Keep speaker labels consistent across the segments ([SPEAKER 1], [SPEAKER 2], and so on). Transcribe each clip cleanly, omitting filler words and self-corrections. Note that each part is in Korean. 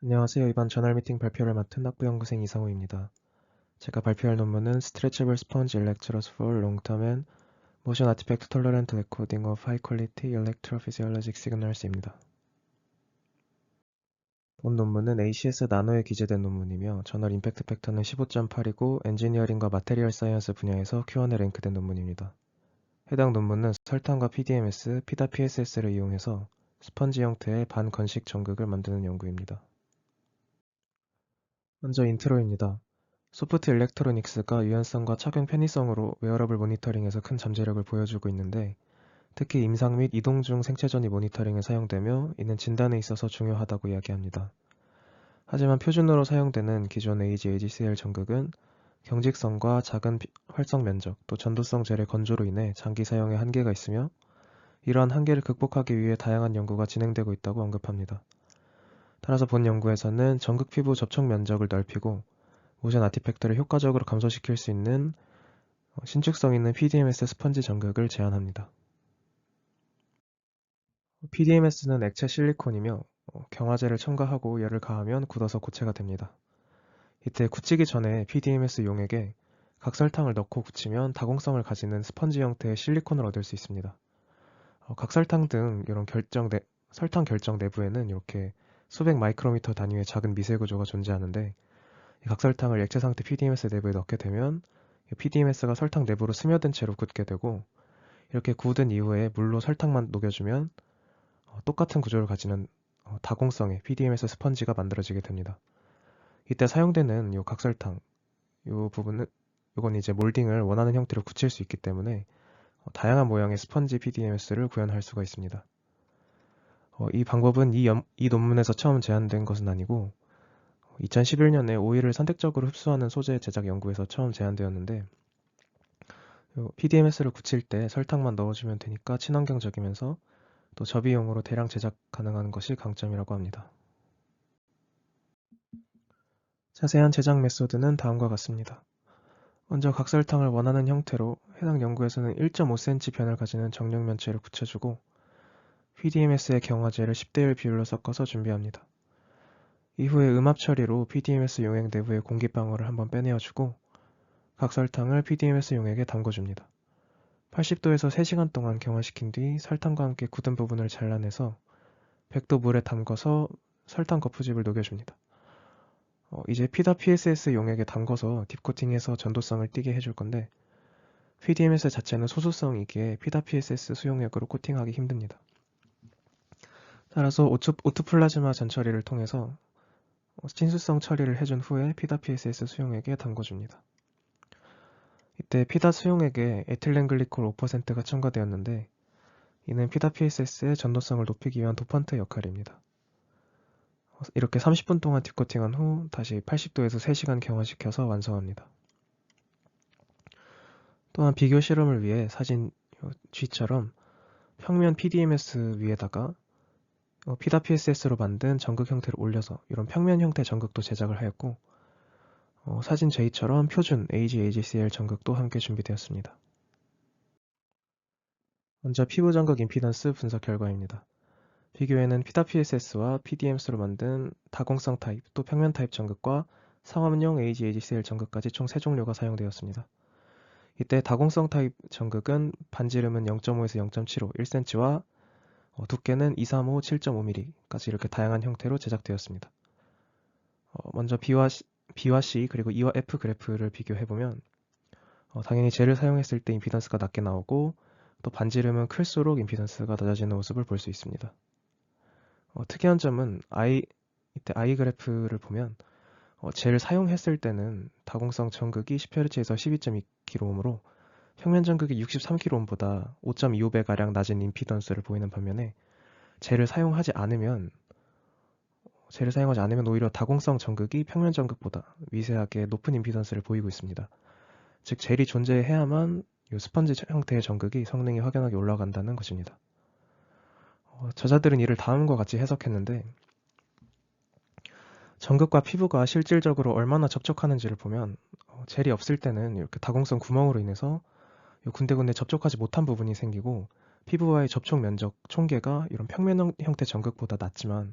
[SPEAKER 1] 안녕하세요. 이번 저널 미팅 발표를 맡은 학부연구생 이상우입니다. 제가 발표할 논문은 Stretchable Sponge Electrodes for Long-Term and Motion Artifact Tolerant Recording of High Quality Electrophysiologic Signals입니다. 본 논문은 ACS 나노에 기재된 논문이며 저널 임팩트 팩터는 15.8이고 엔지니어링과 마테리얼 사이언스 분야에서 Q1에 랭크된 논문입니다. 해당 논문은 설탕과 PDMS, PDA-PSS를 이용해서 스펀지 형태의 반건식 전극을 만드는 연구입니다. 먼저 인트로입니다. 소프트 일렉트로닉스가 유연성과 착용 편의성으로 웨어러블 모니터링에서 큰 잠재력을 보여주고 있는데, 특히 임상 및 이동 중 생체 전이 모니터링에 사용되며 이는 진단에 있어서 중요하다고 이야기합니다. 하지만 표준으로 사용되는 기존 AGCL 전극은 경직성과 작은 활성 면적, 또 전도성 젤의 건조로 인해 장기 사용에 한계가 있으며, 이러한 한계를 극복하기 위해 다양한 연구가 진행되고 있다고 언급합니다. 따라서 본 연구에서는 전극 피부 접촉 면적을 넓히고 모션 아티팩트를 효과적으로 감소시킬 수 있는 신축성 있는 PDMS 스펀지 전극을 제안합니다. PDMS는 액체 실리콘이며 경화제를 첨가하고 열을 가하면 굳어서 고체가 됩니다. 이때 굳히기 전에 PDMS 용액에 각설탕을 넣고 굳히면 다공성을 가지는 스펀지 형태의 실리콘을 얻을 수 있습니다. 각설탕 등 이런 설탕 결정 내부에는 이렇게 수백 마이크로미터 단위의 작은 미세 구조가 존재하는데, 이 각설탕을 액체 상태 PDMS 내부에 넣게 되면 PDMS가 설탕 내부로 스며든 채로 굳게 되고, 이렇게 굳은 이후에 물로 설탕만 녹여주면 똑같은 구조를 가지는 다공성의 PDMS 스펀지가 만들어지게 됩니다. 이때 사용되는 이 각설탕, 이 부분은 이건 이제 몰딩을 원하는 형태로 굳힐 수 있기 때문에 다양한 모양의 스펀지 PDMS를 구현할 수가 있습니다. 이 방법은 이 논문에서 처음 제안된 것은 아니고 2011년에 오일을 선택적으로 흡수하는 소재 제작 연구에서 처음 제안되었는데, PDMS를 굳힐 때 설탕만 넣어주면 되니까 친환경적이면서 또 저비용으로 대량 제작 가능한 것이 강점이라고 합니다. 자세한 제작 메소드는 다음과 같습니다. 먼저 각설탕을 원하는 형태로 해당 연구에서는 1.5cm 변을 가지는 정육면체를 굳혀주고 PDMS의 경화제를 10대1 비율로 섞어서 준비합니다. 이후에 음압 처리로 PDMS 용액 내부의 공기방울을 한번 빼내어주고 각설탕을 PDMS 용액에 담궈줍니다. 80도에서 3시간 동안 경화시킨 뒤 설탕과 함께 굳은 부분을 잘라내서 100도 물에 담궈서 설탕 거푸집을 녹여줍니다. 이제 피다 PSS 용액에 담궈서 딥코팅해서 전도성을 띠게 해줄 건데, PDMS 자체는 소수성이기에 피다 PSS 수용액으로 코팅하기 힘듭니다. 따라서 오토플라즈마 전처리를 통해서 친수성 처리를 해준 후에 피다 PSS 수용액에 담궈줍니다. 이때 피다 수용액에 에틸렌글리콜 5%가 첨가되었는데, 이는 피다 PSS의 전도성을 높이기 위한 도판트 역할입니다. 이렇게 30분 동안 딥코팅한 후 다시 80도에서 3시간 경화시켜서 완성합니다. 또한 비교 실험을 위해 사진 G처럼 평면 PDMS 위에다가 피다 PSS로 만든 전극 형태를 올려서 이런 평면 형태 전극도 제작을 하였고, 사진 J처럼 표준 AGCL 전극도 함께 준비되었습니다. 먼저 피부 전극 임피던스 분석 결과입니다. 비교에는 피다 PSS와 PDMS로 만든 다공성 타입 또 평면 타입 전극과 상업용 AGCL 전극까지 총 3종류가 사용되었습니다. 이때 다공성 타입 전극은 반지름은 0.5에서 0.75, 1cm와 두께는 235, 7.5mm까지 이렇게 다양한 형태로 제작되었습니다. 먼저 B와 C 그리고 E와 F 그래프를 비교해보면 당연히 젤을 사용했을 때 임피던스가 낮게 나오고, 또 반지름은 클수록 임피던스가 낮아지는 모습을 볼 수 있습니다. 특이한 점은 이때 I 그래프를 보면 젤을 사용했을 때는 다공성 전극이 10Hz에서 12.2kΩ으로 평면 전극이 63kΩ보다 5.25배가량 낮은 임피던스를 보이는 반면에 젤을 사용하지 않으면 오히려 다공성 전극이 평면 전극보다 미세하게 높은 임피던스를 보이고 있습니다. 즉 젤이 존재해야만 이 스펀지 형태의 전극이 성능이 확연하게 올라간다는 것입니다. 저자들은 이를 다음과 같이 해석했는데, 전극과 피부가 실질적으로 얼마나 접촉하는지를 보면 젤이 없을 때는 이렇게 다공성 구멍으로 인해서 군데군데 접촉하지 못한 부분이 생기고 피부와의 접촉 면적 총계가 이런 평면 형태 전극보다 낮지만,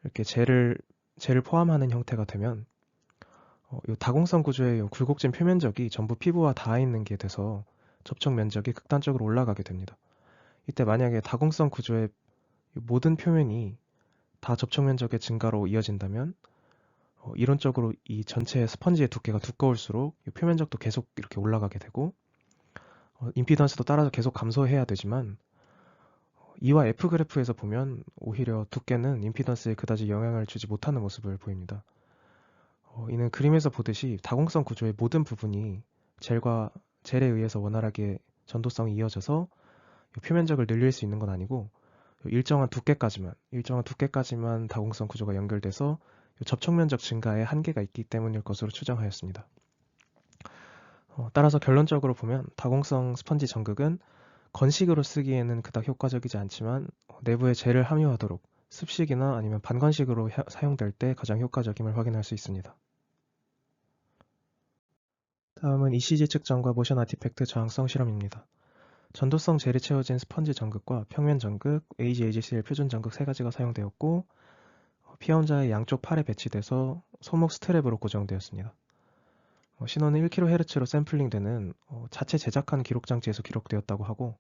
[SPEAKER 1] 이렇게 젤을 젤을 포함하는 형태가 되면 요 다공성 구조의 요 굴곡진 표면적이 전부 피부와 닿아 있는 게 돼서 접촉 면적이 극단적으로 올라가게 됩니다. 이때 만약에 다공성 구조의 모든 표면이 다 접촉 면적의 증가로 이어진다면 이론적으로 이 전체 스펀지의 두께가 두꺼울수록 이 표면적도 계속 이렇게 올라가게 되고 임피던스도 따라서 계속 감소해야 되지만 E와 F 그래프에서 보면 오히려 두께는 임피던스에 그다지 영향을 주지 못하는 모습을 보입니다. 이는 그림에서 보듯이 다공성 구조의 모든 부분이 젤에 의해서 원활하게 전도성이 이어져서 표면적을 늘릴 수 있는 건 아니고 일정한 두께까지만 다공성 구조가 연결돼서 접촉 면적 증가에 한계가 있기 때문일 것으로 추정하였습니다. 따라서 결론적으로 보면 다공성 스펀지 전극은 건식으로 쓰기에는 그닥 효과적이지 않지만 내부에 젤을 함유하도록 습식이나 아니면 반건식으로 사용될 때 가장 효과적임을 확인할 수 있습니다. 다음은 ECG 측정과 모션 아티팩트 저항성 실험입니다. 전도성 젤이 채워진 스펀지 전극과 평면 전극, AGAGCL 표준 전극 세 가지가 사용되었고 피아 환자의 양쪽 팔에 배치돼서 손목 스트랩으로 고정되었습니다. 신호는 1kHz로 샘플링되는 자체 제작한 기록 장치에서 기록되었다고 하고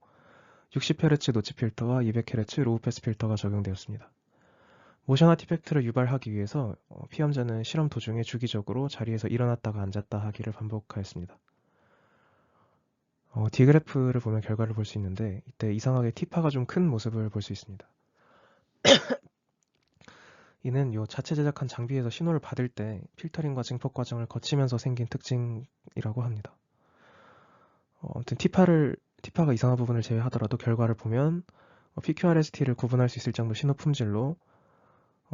[SPEAKER 1] 60Hz 노치 필터와 200Hz 로우 패스 필터가 적용되었습니다. 모션 아티팩트를 유발하기 위해서 피험자는 실험 도중에 주기적으로 자리에서 일어났다가 앉았다 하기를 반복하였습니다. D그래프를 보면 결과를 볼 수 있는데 이때 이상하게 T파가 좀 큰 모습을 볼 수 있습니다. 이는 자체 제작한 장비에서 신호를 받을 때 필터링과 증폭 과정을 거치면서 생긴 특징이라고 합니다. 아무튼 T파가 이상한 부분을 제외하더라도 결과를 보면 PQRST를 구분할 수 있을 정도 신호 품질로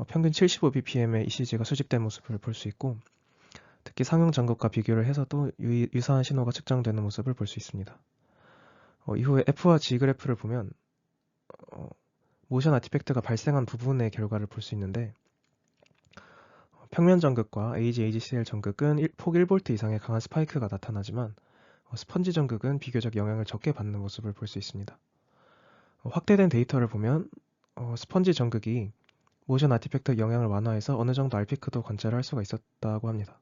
[SPEAKER 1] 평균 75bpm의 ECG가 수집된 모습을 볼 수 있고 특히 상용 전극과 비교를 해서도 유사한 신호가 측정되는 모습을 볼 수 있습니다. 이후에 F와 G 그래프를 보면 모션 아티팩트가 발생한 부분의 결과를 볼 수 있는데 평면 전극과 AGAGCL 전극은 폭 1V 이상의 강한 스파이크가 나타나지만 스펀지 전극은 비교적 영향을 적게 받는 모습을 볼 수 있습니다. 확대된 데이터를 보면 스펀지 전극이 모션 아티팩트 영향을 완화해서 어느 정도 RP크도 관찰을 할 수가 있었다고 합니다.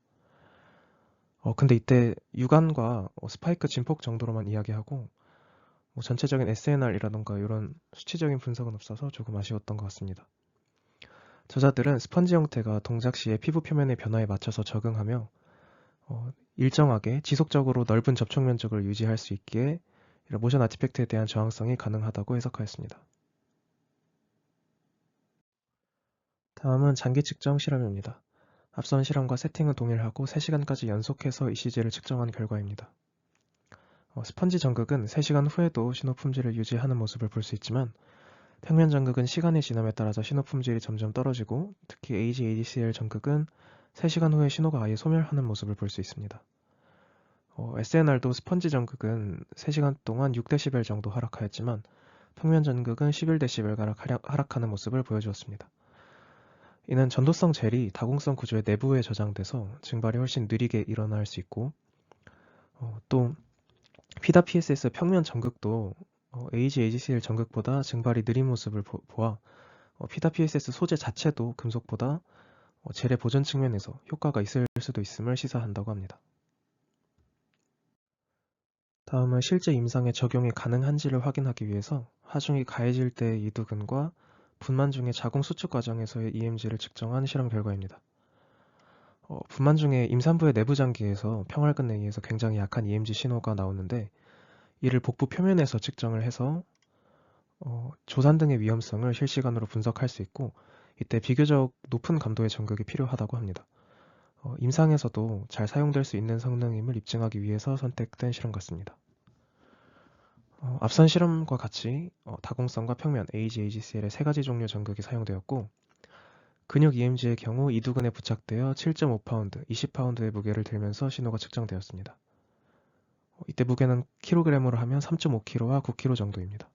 [SPEAKER 1] 근데 이때 유관과 스파이크 진폭 정도로만 이야기하고 전체적인 SNR이라던가 이런 수치적인 분석은 없어서 조금 아쉬웠던 것 같습니다. 저자들은 스펀지 형태가 동작 시에 피부 표면의 변화에 맞춰서 적응하며 일정하게 지속적으로 넓은 접촉 면적을 유지할 수 있기에 모션 아티팩트에 대한 저항성이 가능하다고 해석하였습니다. 다음은 장기 측정 실험입니다. 앞선 실험과 세팅은 동일하고 3시간까지 연속해서 ECG를 측정한 결과입니다. 스펀지 전극은 3시간 후에도 신호 품질을 유지하는 모습을 볼 수 있지만 평면 전극은 시간의 지남에 따라서 신호 품질이 점점 떨어지고 특히 AGAGCL 전극은 3시간 후에 신호가 아예 소멸하는 모습을 볼 수 있습니다. SNR도 스펀지 전극은 3시간 동안 6dB 정도 하락하였지만 평면 전극은 11dB가량 하락하는 모습을 보여주었습니다. 이는 전도성 젤이 다공성 구조의 내부에 저장돼서 증발이 훨씬 느리게 일어날 수 있고 또 피다 PSS 평면 전극도 AGAGCL 전극보다 증발이 느린 모습을 보아 피다 PSS 소재 자체도 금속보다 젤의 보존 측면에서 효과가 있을 수도 있음을 시사한다고 합니다. 다음은 실제 임상에 적용이 가능한지를 확인하기 위해서 하중이 가해질 때의 이두근과 분만 중의 자궁 수축 과정에서의 EMG를 측정한 실험 결과입니다. 분만 중에 임산부의 내부 장기에서 평활근에 의해서 굉장히 약한 EMG 신호가 나오는데 이를 복부 표면에서 측정을 해서 조산 등의 위험성을 실시간으로 분석할 수 있고 이때 비교적 높은 감도의 전극이 필요하다고 합니다. 임상에서도 잘 사용될 수 있는 성능임을 입증하기 위해서 선택된 실험 같습니다. 앞선 실험과 같이 다공성과 평면 AGAGCL의 세 가지 종류 전극이 사용되었고 근육 EMG의 경우 이두근에 부착되어 7.5파운드, 20파운드의 무게를 들면서 신호가 측정되었습니다. 이때 무게는 킬로그램으로 하면 3.5kg와 9kg 정도입니다.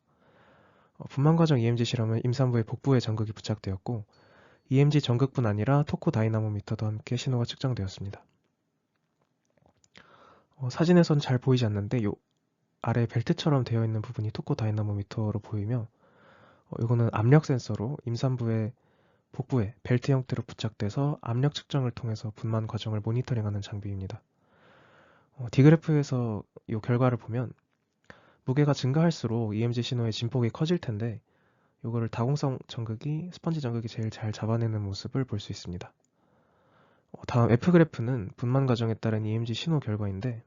[SPEAKER 1] 분만 과정 EMG 실험은 임산부의 복부에 전극이 부착되었고 EMG 전극뿐 아니라 토코 다이나모미터도 함께 신호가 측정되었습니다. 사진에선 잘 보이지 않는데 요 아래 벨트처럼 되어 있는 부분이 토코 다이나모미터로 보이며 이거는 압력 센서로 임산부의 복부에 벨트 형태로 부착돼서 압력 측정을 통해서 분만 과정을 모니터링하는 장비입니다. D그래프에서 이 결과를 보면 무게가 증가할수록 EMG 신호의 진폭이 커질 텐데 이거를 다공성 전극이 스펀지 전극이 제일 잘 잡아내는 모습을 볼 수 있습니다. 다음 F그래프는 분만 과정에 따른 EMG 신호 결과인데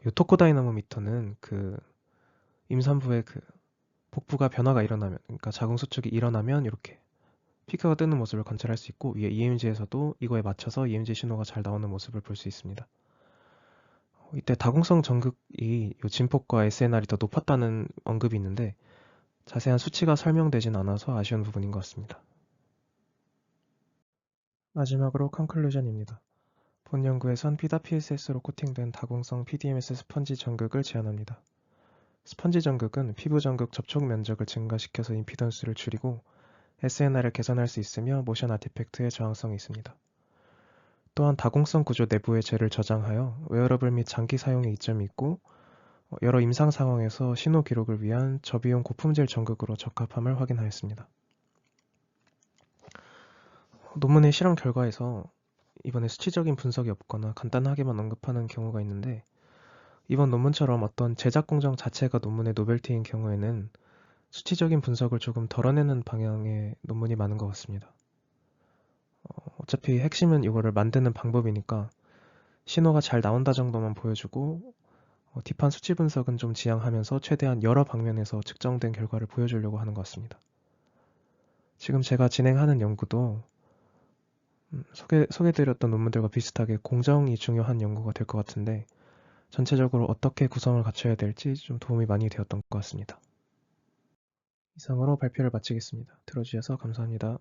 [SPEAKER 1] 이 토코다이나모미터는 그 임산부의 그 복부가 변화가 일어나면, 그러니까 자궁수축이 일어나면 이렇게 피크가 뜨는 모습을 관찰할 수 있고, 위에 EMG에서도 이거에 맞춰서 EMG 신호가 잘 나오는 모습을 볼 수 있습니다. 이때 다공성 전극이 이 진폭과 SNR이 더 높았다는 언급이 있는데 자세한 수치가 설명되진 않아서 아쉬운 부분인 것 같습니다. 마지막으로 컨클루전입니다. 본 연구에선 피다-PSS로 코팅된 다공성 PDMS 스펀지 전극을 제안합니다. 스펀지 전극은 피부 전극 접촉 면적을 증가시켜서 임피던스를 줄이고 SNR을 개선할 수 있으며 모션 아티팩트에 저항성이 있습니다. 또한 다공성 구조 내부의 젤을 저장하여 웨어러블 및 장기 사용에 이점이 있고 여러 임상 상황에서 신호 기록을 위한 저비용 고품질 전극으로 적합함을 확인하였습니다. 논문의 실험 결과에서 이번에 수치적인 분석이 없거나 간단하게만 언급하는 경우가 있는데 이번 논문처럼 어떤 제작 공정 자체가 논문의 노벨티인 경우에는 수치적인 분석을 조금 덜어내는 방향의 논문이 많은 것 같습니다. 어차피 핵심은 이거를 만드는 방법이니까 신호가 잘 나온다 정도만 보여주고 딥한 수치 분석은 좀 지양하면서 최대한 여러 방면에서 측정된 결과를 보여주려고 하는 것 같습니다. 지금 제가 진행하는 연구도 소개드렸던 논문들과 비슷하게 공정이 중요한 연구가 될 것 같은데 전체적으로 어떻게 구성을 갖춰야 될지 좀 도움이 많이 되었던 것 같습니다. 이상으로 발표를 마치겠습니다. 들어주셔서 감사합니다.